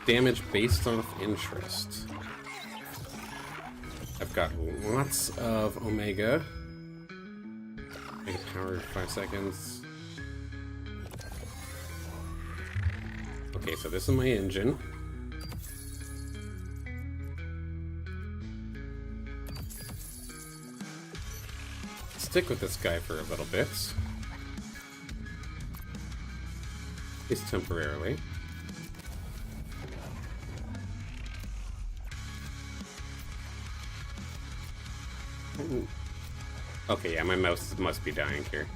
damage based off interest. I've got lots of Omega. Omega power, 5 seconds. Okay, so this is my engine. Stick with this guy for a little bit. At least temporarily. Ooh. Okay, yeah, my mouse must be dying here.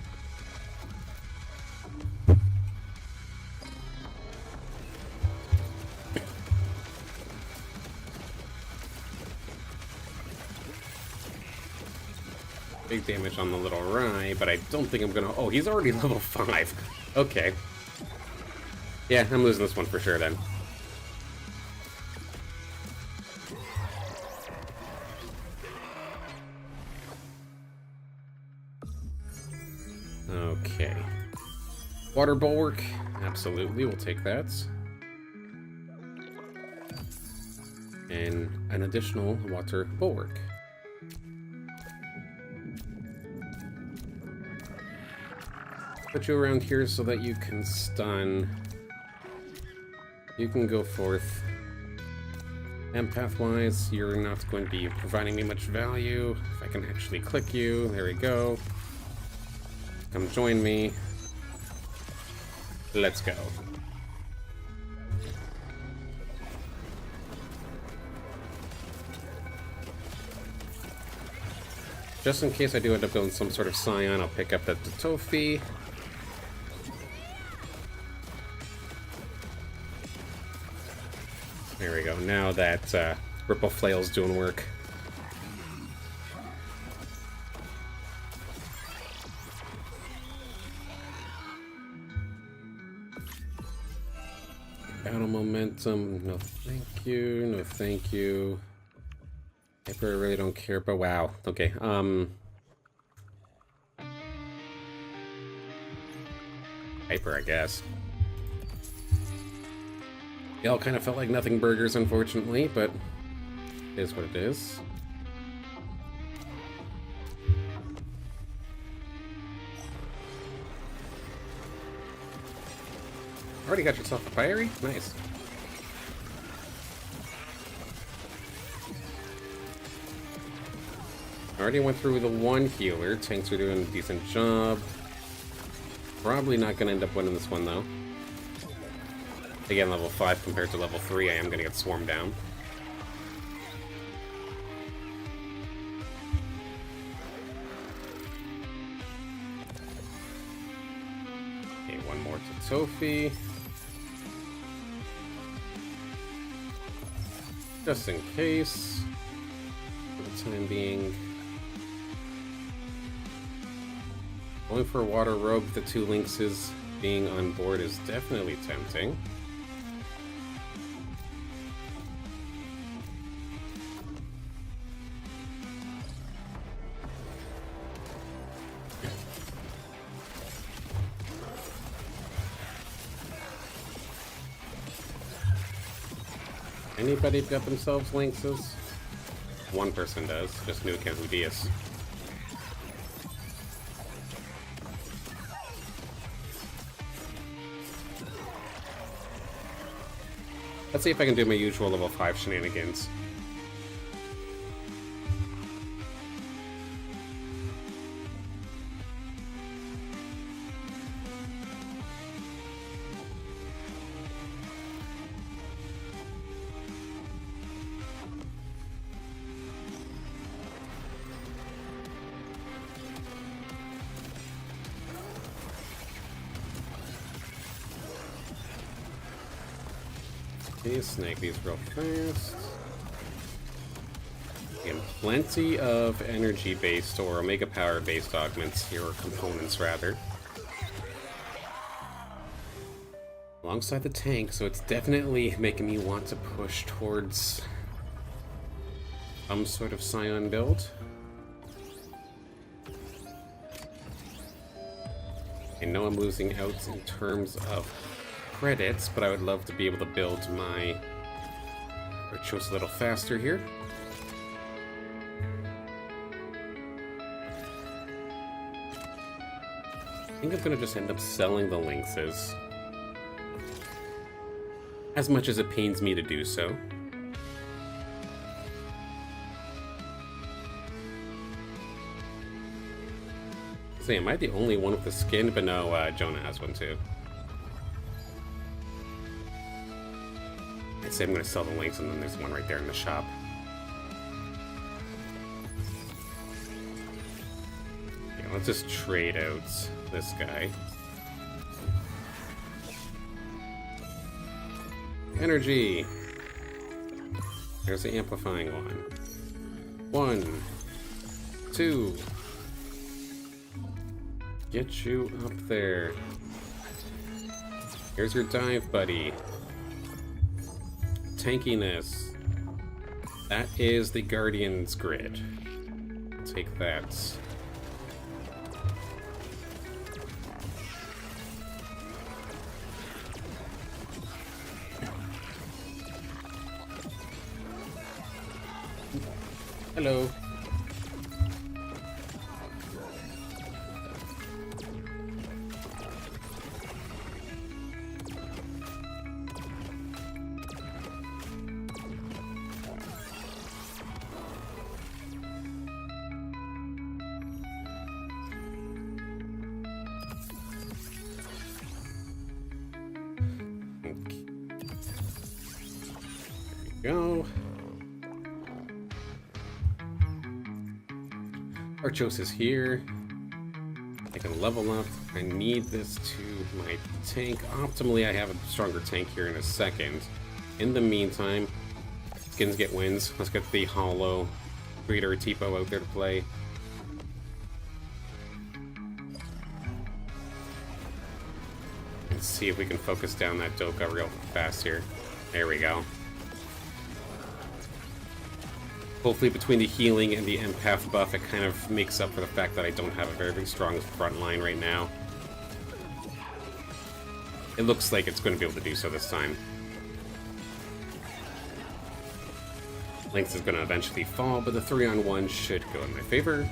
Big damage on the little Rye, but I don't think I'm gonna... Oh, he's already level 5. Okay. Yeah, I'm losing this one for sure then. Okay. Water Bulwark. Absolutely, we'll take that. And an additional Water Bulwark. Put you around here so that you can stun. You can go forth. Empath-wise, you're not going to be providing me much value. If I can actually click you, there we go. Come join me. Let's go. Just in case I do end up going some sort of Psion, I'll pick up the Tofi. There we go. Now that Ripple Flail's doing work. Battle momentum. No thank you. No thank you. Hyper, I really don't care, but wow. Okay, Hyper, I guess. They all kind of felt like nothing burgers, unfortunately, but it is what it is. Already got yourself a Fiery? Nice. Already went through the one healer. Tanks are doing a decent job. Probably not going to end up winning this one, though. Again, level 5 compared to level 3, I am going to get swarmed down. Okay, one more to Tofi. Just in case. For the time being. Going for a Water Rogue, the 2 Lynxes being on board is definitely tempting. Anybody got themselves Lynxes? One person does, just Nuke and Udius. Let's see if I can do my usual level 5 shenanigans. Okay, snag these real fast. And plenty of energy-based or Omega Power-based augments here, or components rather. Alongside the tank, so it's definitely making me want to push towards some sort of Psion build. I know I'm losing out in terms of credits, but I would love to be able to build my Chose a little faster here. I think I'm gonna just end up selling the Lynxes. As much as it pains me to do so. So am I the only one with the skin? But no, Jonah has one too. I'd say I'm gonna sell the Lynx, and then there's one right there in the shop. Yeah, let's just trade out this guy. Energy! There's the amplifying one. 1, 2. Get you up there. Here's your dive, buddy. Tankiness. That is the Guardian's grid. Take that. Hello. Go. Archos is here. I can level up. I need this to my tank. Optimally, I have a stronger tank here in a second. In the meantime, skins get wins. Let's get the Hollow Breeder Tipo out there to play. Let's see if we can focus down that Doka real fast here. There we go. Hopefully between the healing and the empath buff, it kind of makes up for the fact that I don't have a very strong front line right now. It looks like it's going to be able to do so this time. Lynx is going to eventually fall, but the 3-on-1 should go in my favor.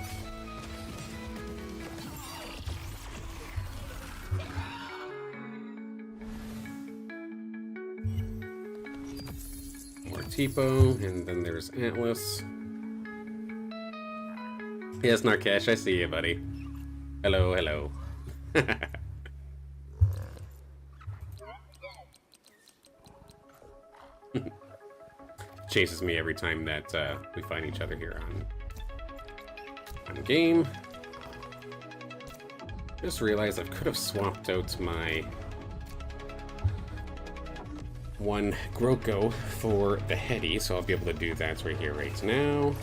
Tipo, and then there's Atlas. Yes, Narkesh, I see you, buddy. Hello, hello. Chases me every time that we find each other here on game. Just realized I could have swapped out my one Groko for the Heady, so I'll be able to do that right here, right now.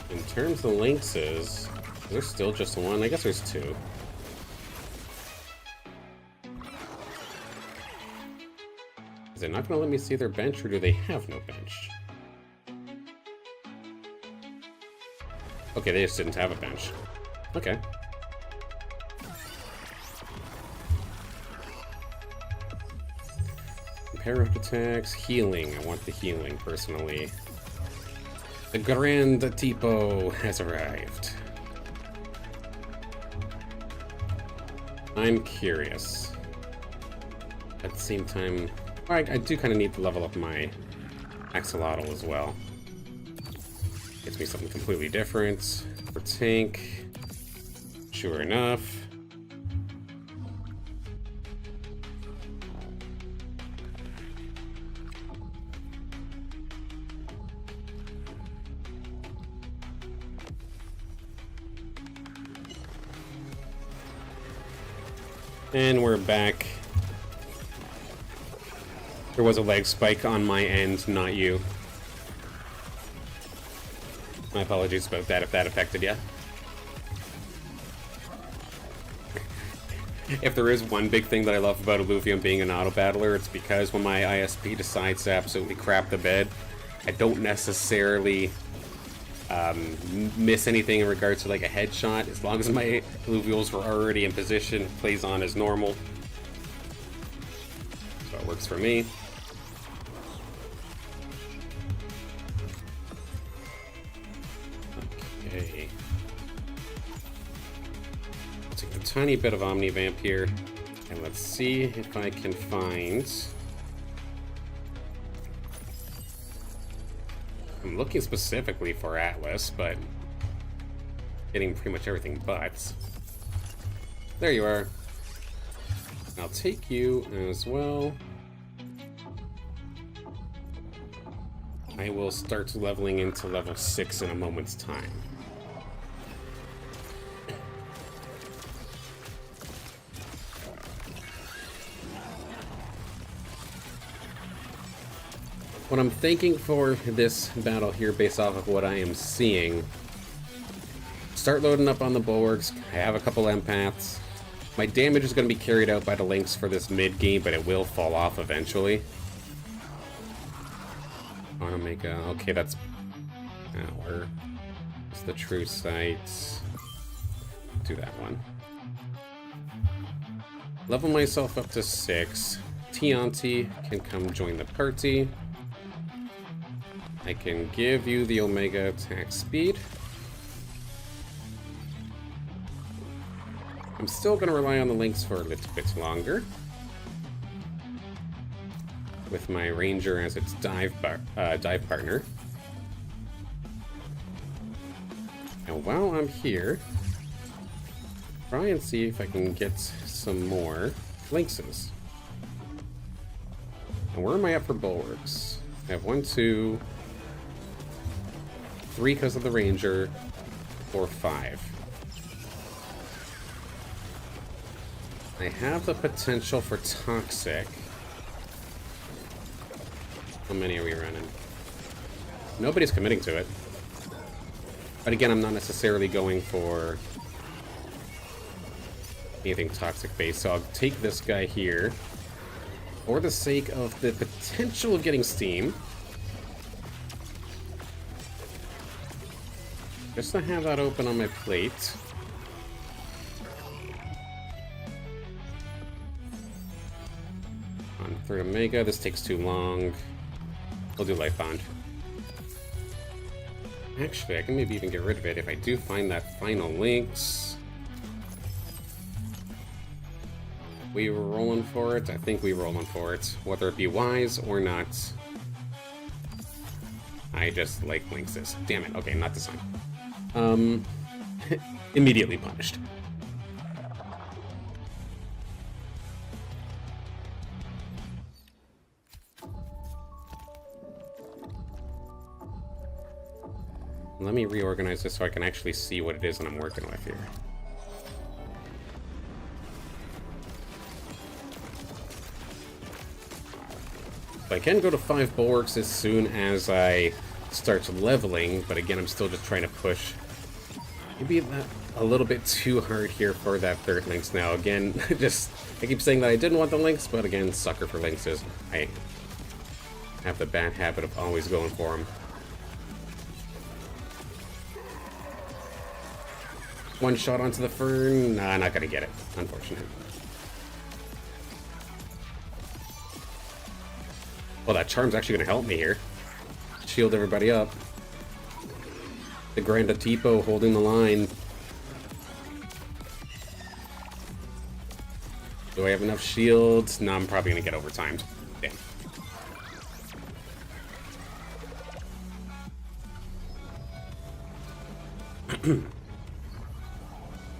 In terms of the Lynxes, there's still just one. I guess there's two. Is it not going to let me see their bench, or do they have no bench? Okay, they just didn't have a bench. Okay. Pair of attacks, healing. I want the healing, personally. The Grand Tipo has arrived. I'm curious. At the same time, I do kind of need to level up my Axolotl as well. Gets me something completely different. For tank, sure enough. And we're back. There was a leg spike on my end, not you. My apologies about that if that affected you. If there is one big thing that I love about Illuvium being an auto-battler, it's because when my ISP decides to absolutely crap the bed, I don't necessarily miss anything in regards to like a headshot, as long as my Illuvials were already in position, plays on as normal. So it works for me. Okay. I'll take a tiny bit of Omnivamp here, and let's see if I can find... I'm looking specifically for Atlas, but getting pretty much everything but. There you are. I'll take you as well. I will start leveling into level 6 in a moment's time. What I'm thinking for this battle here, based off of what I am seeing, start loading up on the bulwarks. I have a couple empaths. My damage is going to be carried out by the links for this mid game, but it will fall off eventually. I want to make a... Okay, that's... where is the true sight? Do that one. Level myself up to 6. Tianti can come join the party. I can give you the Omega attack speed. I'm still going to rely on the links for a little bit longer, with my Ranger as its dive partner. And while I'm here, try and see if I can get some more Lynxes. And where am I at for bulwarks? I have 1, 2, 3 because of the Ranger, 4, 5. I have the potential for Toxic. How many are we running? Nobody's committing to it. But again, I'm not necessarily going for anything Toxic based, so I'll take this guy here for the sake of the potential of getting Steam. Just to have that open on my plate. On 3rd Omega, this takes too long. We'll do Life Bond. Actually, I can maybe even get rid of it if I do find that final links. We were rolling for it. I think we were rolling for it. Whether it be wise or not. I just like Lynxes. Damn it. Okay, not this time. Immediately punished. Let me reorganize this so I can actually see what it is that I'm working with here. So I can go to 5 bulwarks as soon as I start leveling, but again, I'm still just trying to push. Maybe a little bit too hard here for that 3rd Lynx now. Again, I keep saying that I didn't want the Lynx, but again, sucker for Lynxes. I have the bad habit of always going for them. One shot onto the Fern. Nah, not gonna get it. Unfortunate. Well, that Charm's actually gonna help me here. Shield everybody up. The Grandatipo holding the line. Do I have enough shields? No, I'm probably gonna get overtimed. Damn.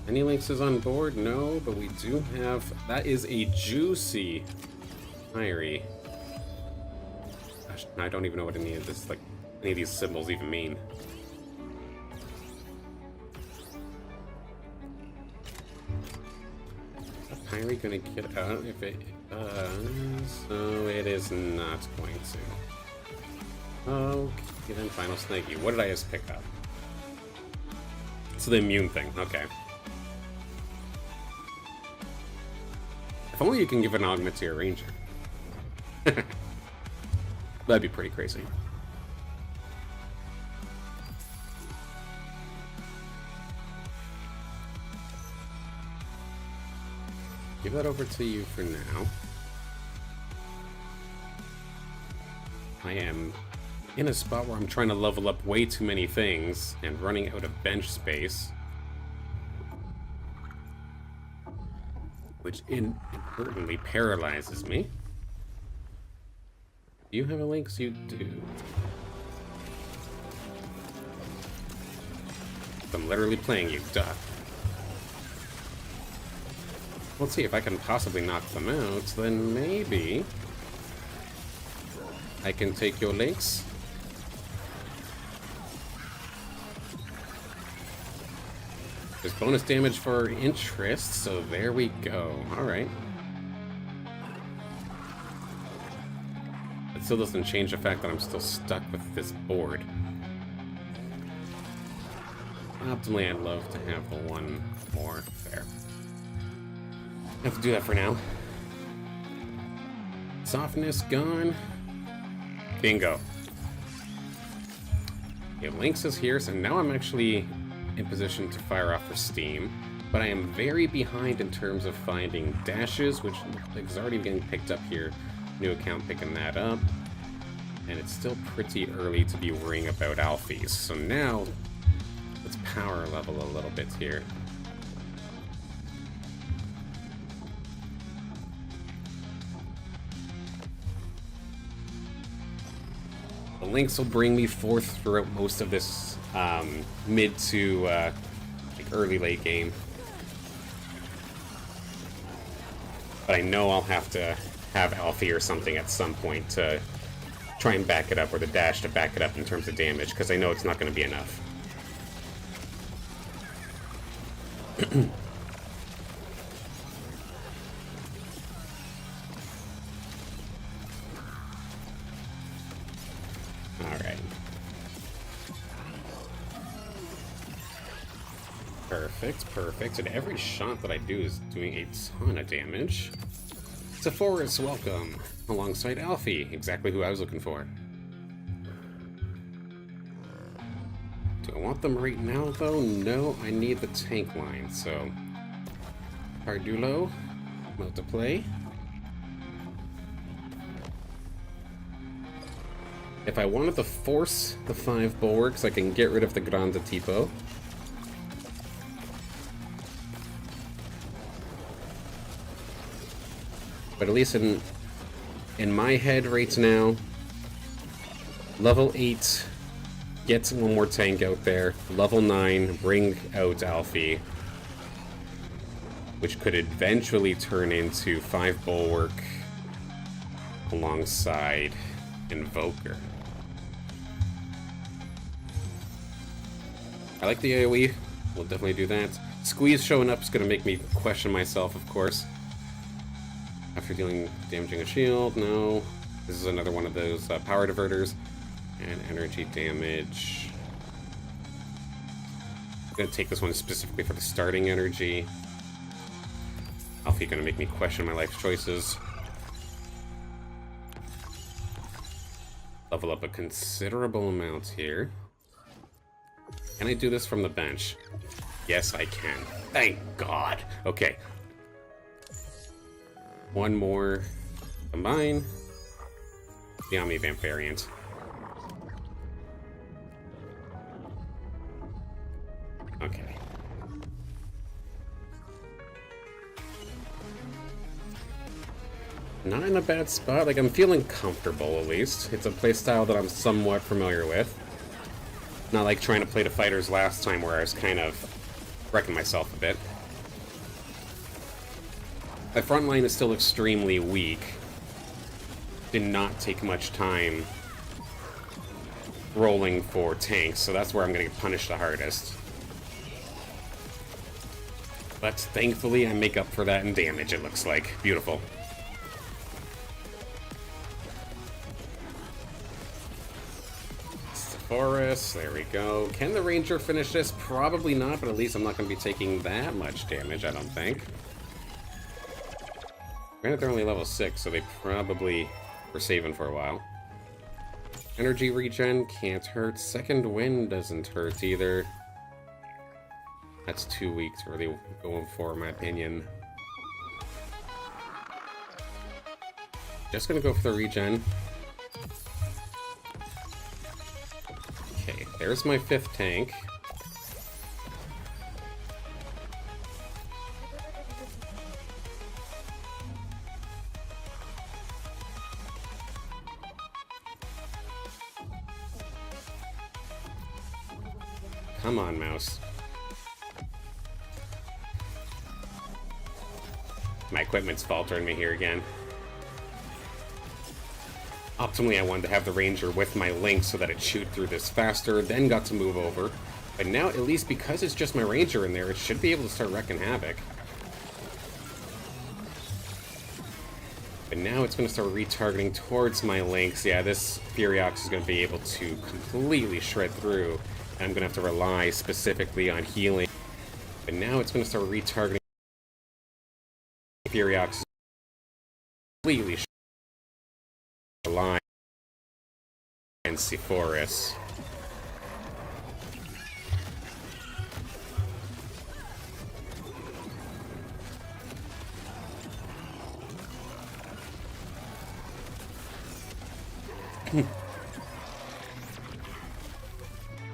Any Lynxes on board? No, but we do have... That is a juicy Irie. Gosh, I don't even know what any of this, like, any of these symbols even mean. Is a Irie gonna get out if it so it is not going to. Okay, then final Snaggy. What did I just pick up? It's the immune thing, okay. If only you can give an augment to your Ranger. That'd be pretty crazy. Give that over to you for now. I am in a spot where I'm trying to level up way too many things and running out of bench space, which inadvertently paralyzes me. Do you have a Lynx? You do. I'm literally playing you, duh. Let's see if I can possibly knock them out, then maybe I can take your Lynx. There's bonus damage for interest, so there we go. Alright. It still doesn't change the fact that I'm still stuck with this board. Optimally, I'd love to have the one more there. I have to do that for now. Softness gone. Bingo. Yeah, Lynx is here, so now I'm actually in position to fire off for Steam, but I am very behind in terms of finding dashes, which is already getting picked up here. New account picking that up, and it's still pretty early to be worrying about Alfies. So now, let's power level a little bit here. The Lynx will bring me forth throughout most of this mid to like early late game. But I know I'll have to have Alfie or something at some point to try and back it up, or the dash to back it up in terms of damage, because I know it's not going to be enough. Alright. Perfect, perfect. And every shot that I do is doing a ton of damage. Sephora's welcome, alongside Alfie, exactly who I was looking for. Do I want them right now, though? No, I need the tank line, so... Cardulo, about to play. If I wanted to force the 5 bulwarks, I can get rid of the Grande Tipo. But at least in my head right now, level 8, get one more tank out there. Level 9, bring out Alfie, which could eventually turn into 5 bulwark alongside Invoker. I like the AoE. We'll definitely do that. Squeeze showing up is going to make me question myself, of course. After dealing damaging a shield, no. This is another one of those power diverters. And energy damage. I'm going to take this one specifically for the starting energy. Alfie going to make me question my life choices. Level up a considerable amount here. Can I do this from the bench? Yes, I can. Thank God. Okay. One more. Combine. The Omnivamp variant. Okay. Not in a bad spot. Like, I'm feeling comfortable, at least. It's a playstyle that I'm somewhat familiar with. Not like trying to play the fighters last time where I was kind of wrecking myself a bit. My front line is still extremely weak. Did not take much time rolling for tanks, so that's where I'm going to get punished the hardest. But thankfully I make up for that in damage, it looks like. Beautiful. Forest, there we go. Can the Ranger finish this? Probably not, but at least I'm not going to be taking that much damage, I don't think. Granted, they're only level 6, so they probably were saving for a while. Energy regen can't hurt. Second wind doesn't hurt either. That's 2 weeks really going for, in my opinion. Just gonna go for the regen. Okay, there's my 5th tank. Come on, mouse. My equipment's faltering me here again. Optimally, I wanted to have the ranger with my link so that it shoot through this faster, then got to move over. But now, at least because it's just my ranger in there, it should be able to start wrecking havoc. But now it's going to start retargeting towards my links. Yeah, this Furiox is going to be able to completely shred through. And I'm going to have to rely specifically on healing. But now it's going to start retargeting. Furiox is completely rely and Sepphoris.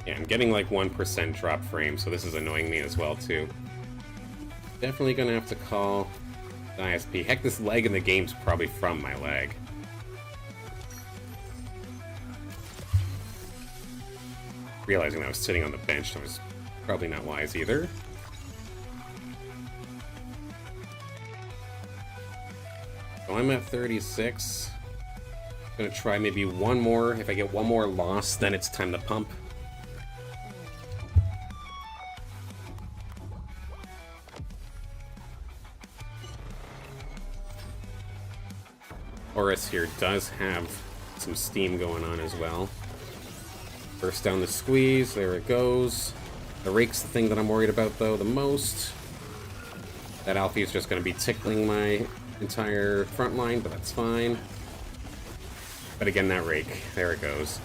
Yeah, I'm getting like 1% drop frame, so this is annoying me as well too. Definitely gonna have to call the ISP. Heck, this lag in the game's probably from my lag. Realizing that I was sitting on the bench, that was probably not wise either. So I'm at 36. Gonna try maybe one more. If I get one more loss, then it's time to pump. Horus here does have some steam going on as well. Burst down the squeeze, there it goes. The rake's the thing that I'm worried about though the most. That Alfie is just going to be tickling my entire front line, but that's fine. But again, that rake, there it goes.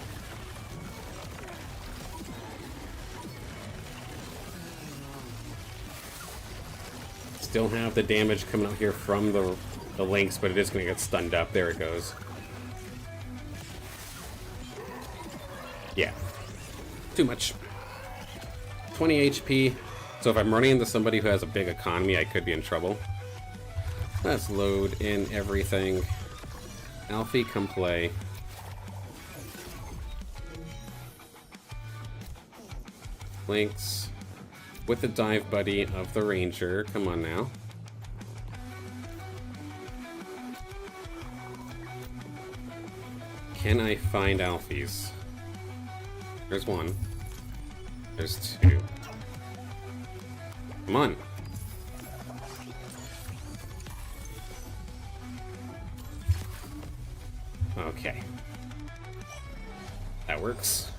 Still have the damage coming out here from the links, but it is going to get stunned up. There it goes. Yeah. Too much. 20 HP. So if I'm running into somebody who has a big economy, I could be in trouble. Let's load in everything. Alfie, come play. Links. With the dive buddy of the ranger. Come on now. Can I find Alfies? There's one. There's two. Come on. Okay. That works.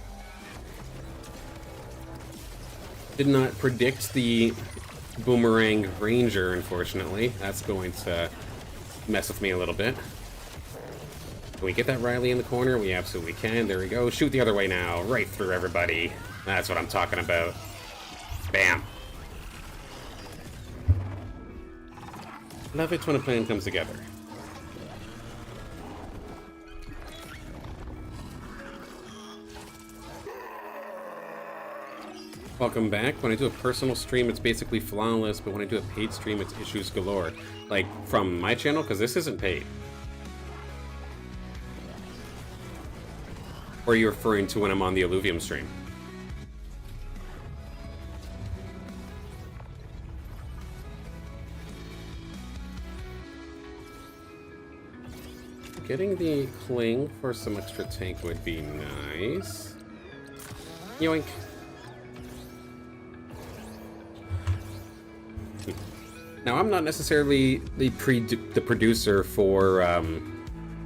Did not predict the boomerang ranger, unfortunately. That's going to mess with me a little bit. Can we get that Riley in the corner? We absolutely can. There we go. Shoot the other way now. Right through everybody. That's what I'm talking about. Bam. Love it when a plan comes together. Welcome back. When I do a personal stream, it's basically flawless, but when I do a paid stream, it's issues galore. Like, from my channel, because this isn't paid. Or are you referring to when I'm on the Illuvium stream? Getting the cling for some extra tank would be nice. Yoink. Now, I'm not necessarily the producer for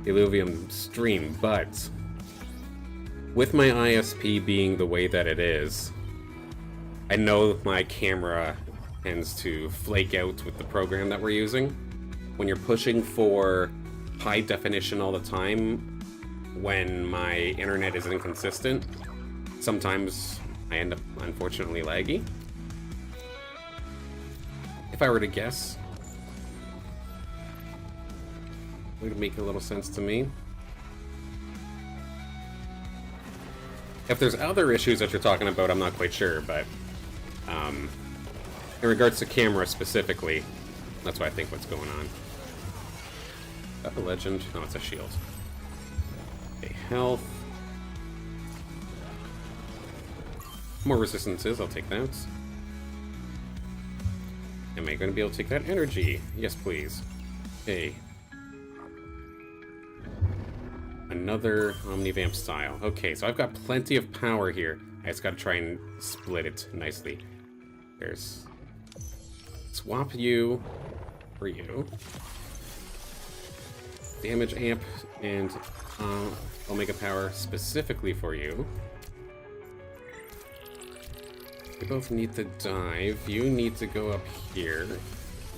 Illuvium stream, but with my ISP being the way that it is, I know my camera tends to flake out with the program that we're using. When you're pushing for high definition all the time, when my internet is inconsistent, sometimes I end up unfortunately laggy. If I were to guess, Would make a little sense to me. If there's other issues that you're talking about, I'm not quite sure, but in regards to camera specifically, that's what I think what's going on. Is that a legend? No, it's a shield. Okay, health. More resistances, I'll take that. Am I going to be able to take that energy? Yes, please. Okay. Another Omnivamp style. Okay, so I've got plenty of power here. I just got to try and split it nicely. There's... Swap you for you. Damage amp and Omega power specifically for you. We both need to dive. You need to go up here.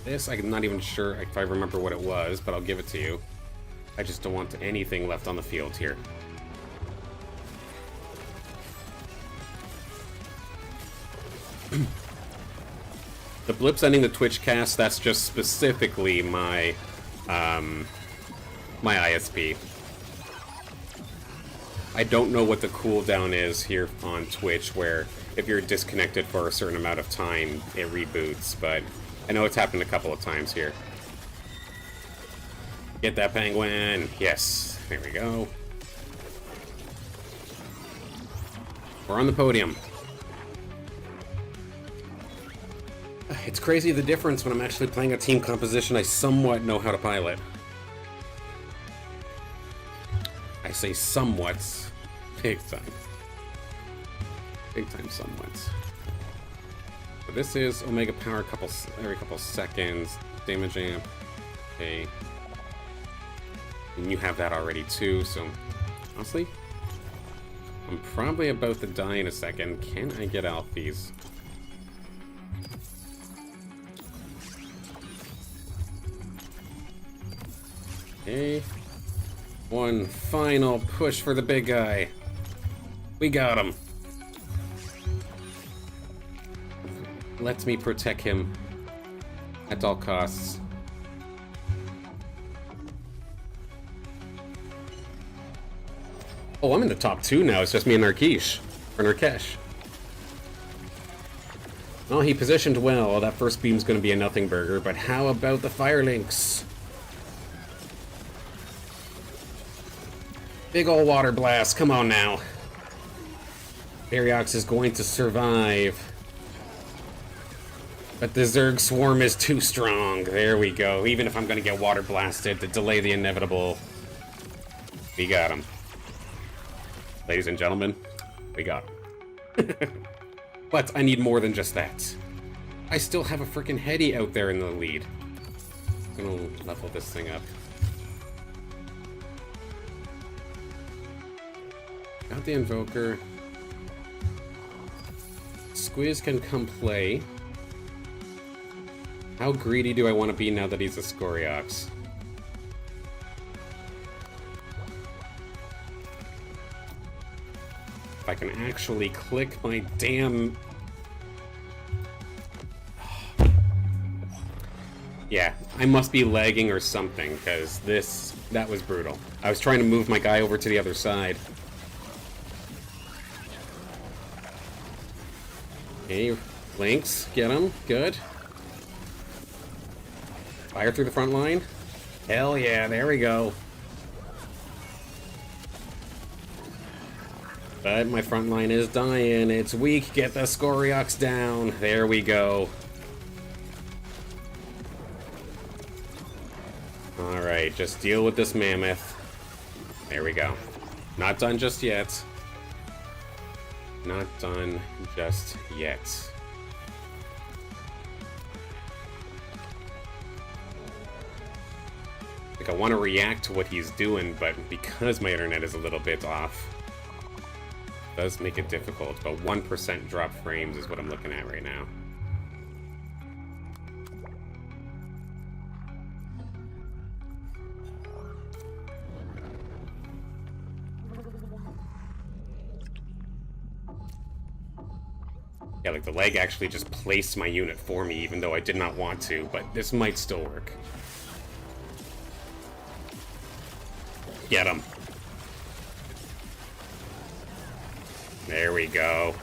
This, I'm not even sure if I remember what it was, but I'll give it to you. I just don't want anything left on the field here. The blips ending the Twitch cast, that's just specifically my, my ISP. I don't know what the cooldown is here on Twitch, where if you're disconnected for a certain amount of time, it reboots, but I know it's happened a couple of times here. Get that penguin! Yes, there we go. We're on the podium. It's crazy the difference when I'm actually playing a team composition I somewhat know how to pilot. I say somewhat. Big time. Big time somewhat. So this is Omega power every couple seconds. Damage amp. Okay. And you have that already too, so honestly, I'm probably about to die in a second. Can I get out these? Okay. One final push for the big guy. We got him. Let me protect him at all costs. Oh, I'm in the top 2 now. It's just me and Narkesh. Or Narkesh. Oh, he positioned well. That first beam's going to be a nothing burger, but how about the Firelinks? Big ol' water blast. Come on now. Barriox is going to survive. But the Zerg Swarm is too strong. There we go. Even if I'm going to get water blasted to delay the inevitable, we got him. Ladies and gentlemen, we got him. But I need more than just that. I still have a freaking Heady out there in the lead. I'm gonna level this thing up. Got the Invoker. Squeeze can come play. How greedy do I want to be now that he's a Scoriox? If I can actually click my damn... Yeah, I must be lagging or something, because that was brutal. I was trying to move my guy over to the other side. Okay, Lynx, get him, good. Fire through the front line. Hell yeah, there we go. But my front line is dying. It's weak. Get the Scoriox down. There we go. Alright, just deal with this mammoth. There we go. Not done just yet. Not done just yet. Like, I want to react to what he's doing, but because my internet is a little bit off, it does make it difficult. But 1% drop frames is what I'm looking at right now. Yeah, like the leg actually just placed my unit for me, even though I did not want to, but this might still work. Get him. There we go.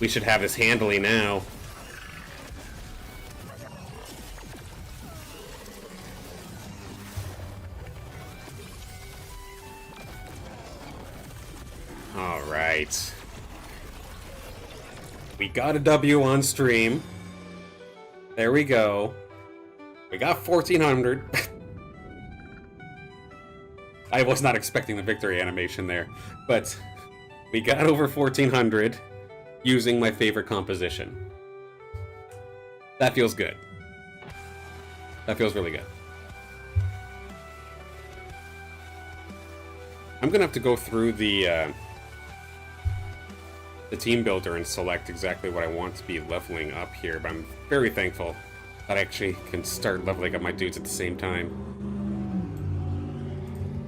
We should have this handily now. All right. We got a W on stream. There we go. We got 1,400. I was not expecting the victory animation there, but we got over 1,400 using my favorite composition. That feels good. That feels really good. I'm gonna have to go through the team builder and select exactly what I want to be leveling up here, but I'm very thankful that I actually can start leveling up my dudes at the same time.